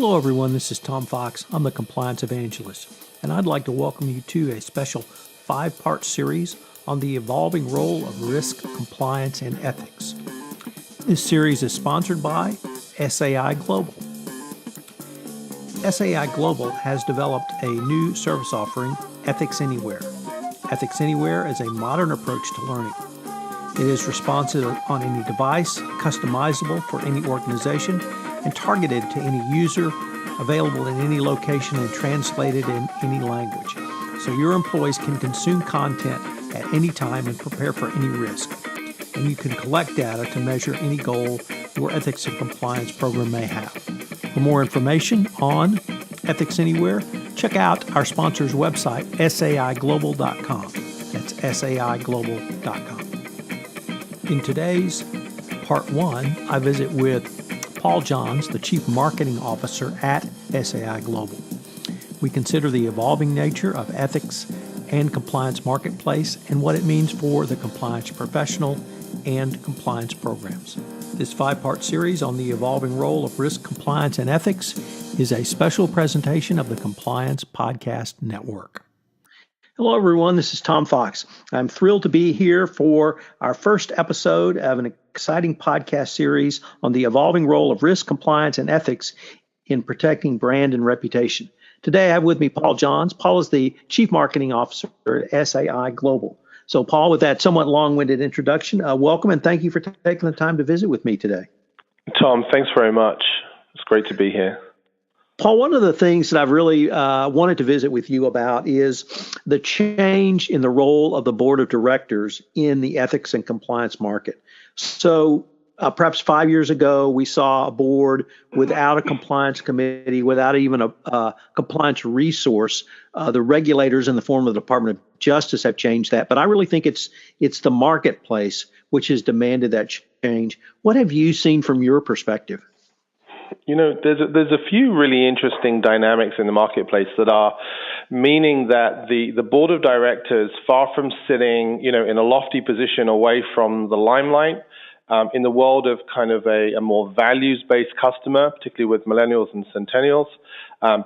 Hello everyone, this is Tom Fox. I'm the Compliance Evangelist, and I'd like to welcome you to a special 5-part series on the evolving role of risk, compliance, and ethics. This series is sponsored by SAI Global. SAI Global has developed a new service offering, Ethics Anywhere. Ethics Anywhere is a modern approach to learning. It is responsive on any device, customizable for any organization, and targeted to any user, available in any location and translated in any language. So your employees can consume content at any time and prepare for any risk. And you can collect data to measure any goal your ethics and compliance program may have. For more information on Ethics Anywhere, check out our sponsor's website, saiglobal.com. That's saiglobal.com. In today's part 1, I visit with Paul Johns, the Chief Marketing Officer at SAI Global. We consider the evolving nature of ethics and compliance marketplace and what it means for the compliance professional and compliance programs. This 5-part series on the evolving role of risk, compliance, and ethics is a special presentation of the Compliance Podcast Network. Hello, everyone. This is Tom Fox. I'm thrilled to be here for our first episode of an exciting podcast series on the evolving role of risk, compliance, and ethics in protecting brand and reputation. Today, I have with me Paul Johns. Paul is the Chief Marketing Officer at SAI Global. So, Paul, with that somewhat long-winded introduction, welcome and thank you for taking the time to visit with me today. Tom, thanks very much. It's great to be here. Paul, one of the things that I've really wanted to visit with you about is the change in the role of the board of directors in the ethics and compliance market. So perhaps 5 years ago, we saw a board without a compliance committee, without even a compliance resource. The regulators in the form of the Department of Justice have changed that. But I really think it's the marketplace which has demanded that change. What have you seen from your perspective? You know, there's a few really interesting dynamics in the marketplace that are meaning that the board of directors, far from sitting, in a lofty position away from the limelight, in the world of kind of a more values-based customer, particularly with millennials and centennials,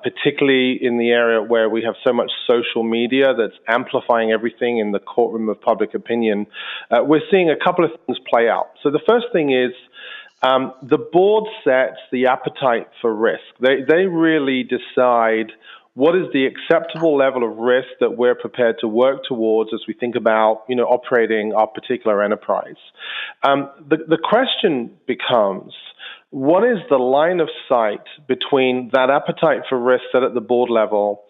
particularly in the area where we have so much social media that's amplifying everything in the courtroom of public opinion, we're seeing a couple of things play out. So the first thing is, the board sets the appetite for risk. They really decide what is the acceptable level of risk that we're prepared to work towards as we think about, operating our particular enterprise. The question becomes, what is the line of sight between that appetite for risk set at the board level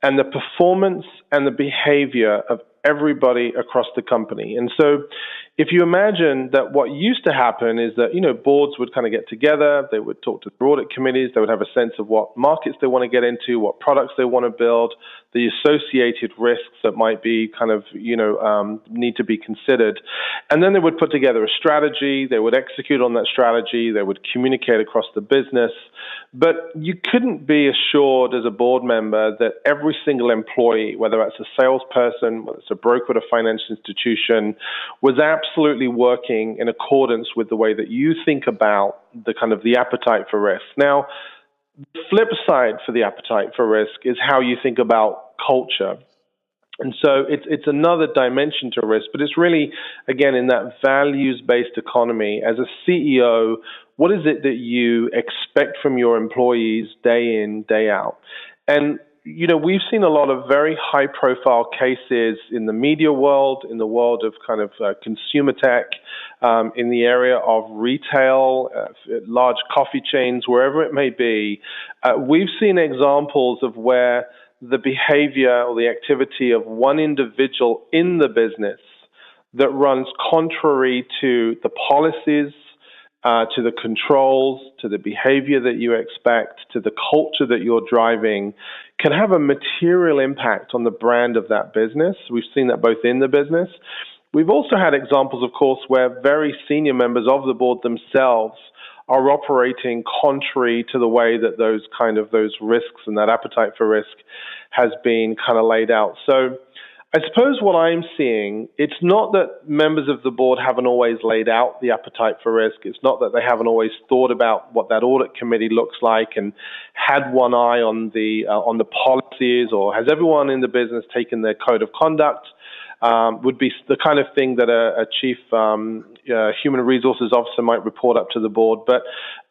and the performance and the behavior of everybody across the company? And so if you imagine that what used to happen is that, boards would kind of get together, they would talk to audit committees, they would have a sense of what markets they want to get into, what products they want to build, the associated risks that might be kind of, need to be considered. And then they would put together a strategy, they would execute on that strategy, they would communicate across the business. But you couldn't be assured as a board member that every single employee, whether that's a salesperson, whether it's a broker at a financial institution, was absolutely working in accordance with the way that you think about the kind of the appetite for risk. Now, the flip side for the appetite for risk is how you think about culture. And so it's another dimension to risk, but it's really, again, in that values-based economy. As a CEO, what is it that you expect from your employees day in, day out? And we've seen a lot of very high-profile cases in the media world, in the world of kind of consumer tech, in the area of retail, large coffee chains, wherever it may be. We've seen examples of where the behavior or the activity of one individual in the business that runs contrary to the policies, to the controls, to the behavior that you expect, to the culture that you're driving, can have a material impact on the brand of that business. We've seen that both in the business. We've also had examples, of course, where very senior members of the board themselves are operating contrary to the way that those risks and that appetite for risk has been kind of laid out. So I suppose what I'm seeing, it's not that members of the board haven't always laid out the appetite for risk. It's not that they haven't always thought about what that audit committee looks like and had one eye on the policies, or has everyone in the business taken their code of conduct. Would be the kind of thing that a chief human resources officer might report up to the board. But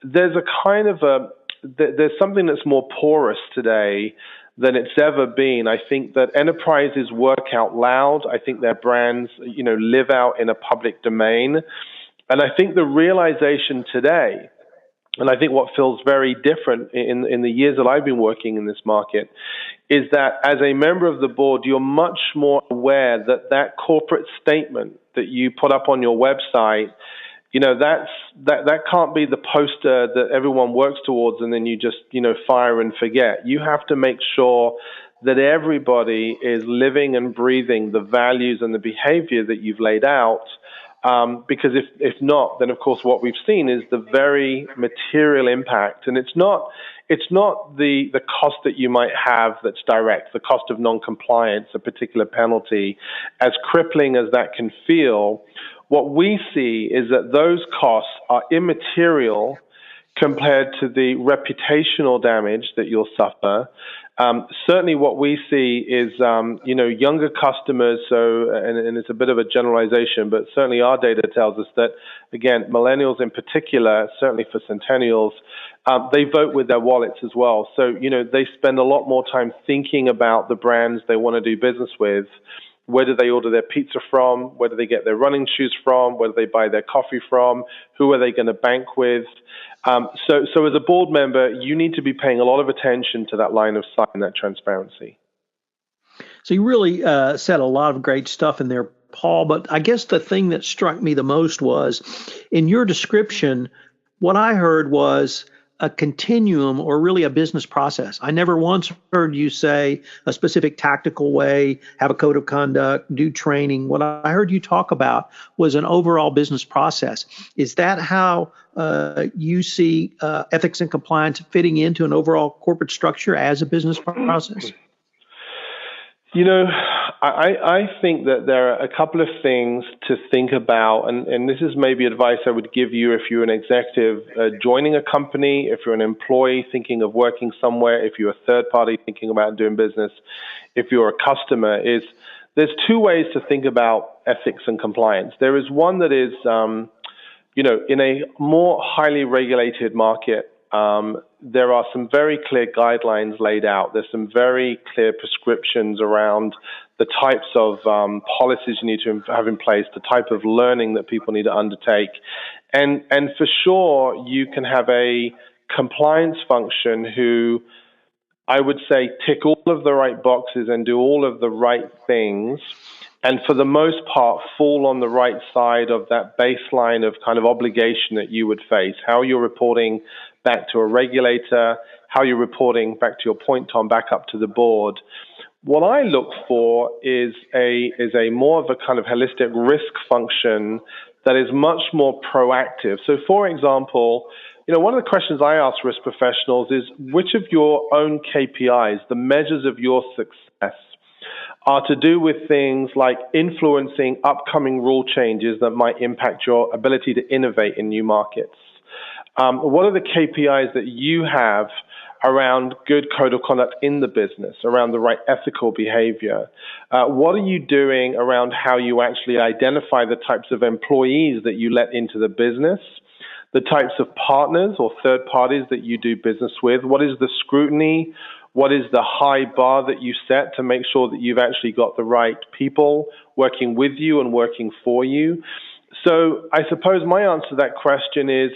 there's a kind of there's something that's more porous today than it's ever been. I think that enterprises work out loud. I think their brands, live out in a public domain. And I think the realization today, and I think what feels very different in the years that I've been working in this market, is that as a member of the board, you're much more aware that that corporate statement that you put up on your website, that can't be the poster that everyone works towards and then you just, fire and forget. You have to make sure that everybody is living and breathing the values and the behavior that you've laid out. Because if not, then of course what we've seen is the very material impact, and it's not the cost that you might have that's direct, the cost of non-compliance, a particular penalty, as crippling as that can feel. What we see is that those costs are immaterial compared to the reputational damage that you'll suffer. Certainly what we see is, younger customers, and it's a bit of a generalization, but certainly our data tells us that, again, millennials in particular, certainly for centennials, they vote with their wallets as well. So, they spend a lot more time thinking about the brands they want to do business with. Where do they order their pizza from? Where do they get their running shoes from? Where do they buy their coffee from? Who are they going to bank with? So as a board member, you need to be paying a lot of attention to that line of sight and that transparency. So you really said a lot of great stuff in there, Paul, but I guess the thing that struck me the most was in your description, what I heard was a continuum, or really a business process. I never once heard you say a specific tactical way, have a code of conduct, do training. What I heard you talk about was an overall business process. Is that how you see ethics and compliance fitting into an overall corporate structure as a business process? I think that there are a couple of things to think about, and this is maybe advice I would give you if you're an executive joining a company, if you're an employee thinking of working somewhere, if you're a third party thinking about doing business, if you're a customer, is there's two ways to think about ethics and compliance. There is one that is, in a more highly regulated market, there are some very clear guidelines laid out. There's some very clear prescriptions around the types of policies you need to have in place, the type of learning that people need to undertake. And for sure, you can have a compliance function who, I would say, tick all of the right boxes and do all of the right things, and for the most part, fall on the right side of that baseline of kind of obligation that you would face. How you're reporting back to a regulator, how you're reporting, back to your point, Tom, back up to the board. What I look for is a more of a kind of holistic risk function that is much more proactive. So, for example, one of the questions I ask risk professionals is which of your own KPIs, the measures of your success, are to do with things like influencing upcoming rule changes that might impact your ability to innovate in new markets. What are the KPIs that you have around good code of conduct in the business, around the right ethical behavior? What are you doing around how you actually identify the types of employees that you let into the business, the types of partners or third parties that you do business with? What is the scrutiny? What is the high bar that you set to make sure that you've actually got the right people working with you and working for you? So I suppose my answer to that question is,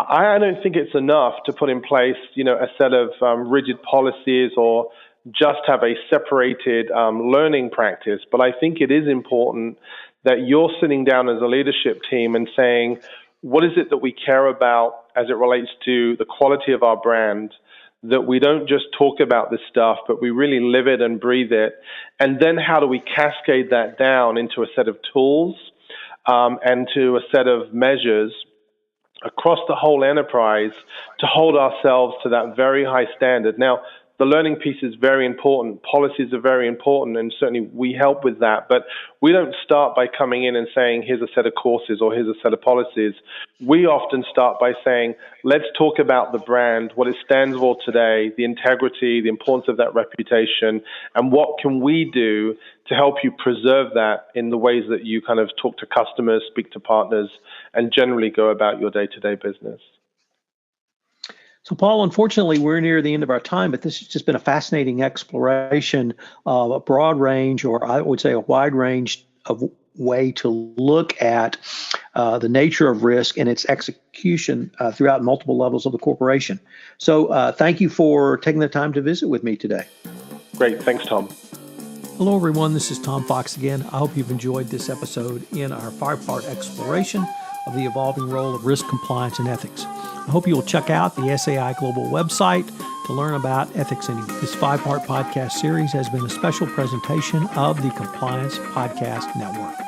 I don't think it's enough to put in place, a set of rigid policies or just have a separated learning practice. But I think it is important that you're sitting down as a leadership team and saying, what is it that we care about as it relates to the quality of our brand, that we don't just talk about this stuff, but we really live it and breathe it. And then how do we cascade that down into a set of tools and to a set of measures across the whole enterprise to hold ourselves to that very high standard. Now, the learning piece is very important. Policies are very important, and certainly we help with that. But we don't start by coming in and saying, here's a set of courses or here's a set of policies. We often start by saying, let's talk about the brand, what it stands for today, the integrity, the importance of that reputation, and what can we do to help you preserve that in the ways that you kind of talk to customers, speak to partners, and generally go about your day-to-day business. So, Paul, unfortunately, we're near the end of our time, but this has just been a fascinating exploration of a broad range, or I would say a wide range of way to look at the nature of risk and its execution throughout multiple levels of the corporation. So thank you for taking the time to visit with me today. Great. Thanks, Tom. Hello, everyone. This is Tom Fox again. I hope you've enjoyed this episode in our 5-part exploration of the evolving role of risk, compliance, and ethics. I hope you will check out the SAI Global website to learn about Ethics Anywhere. This 5-part podcast series has been a special presentation of the Compliance Podcast Network.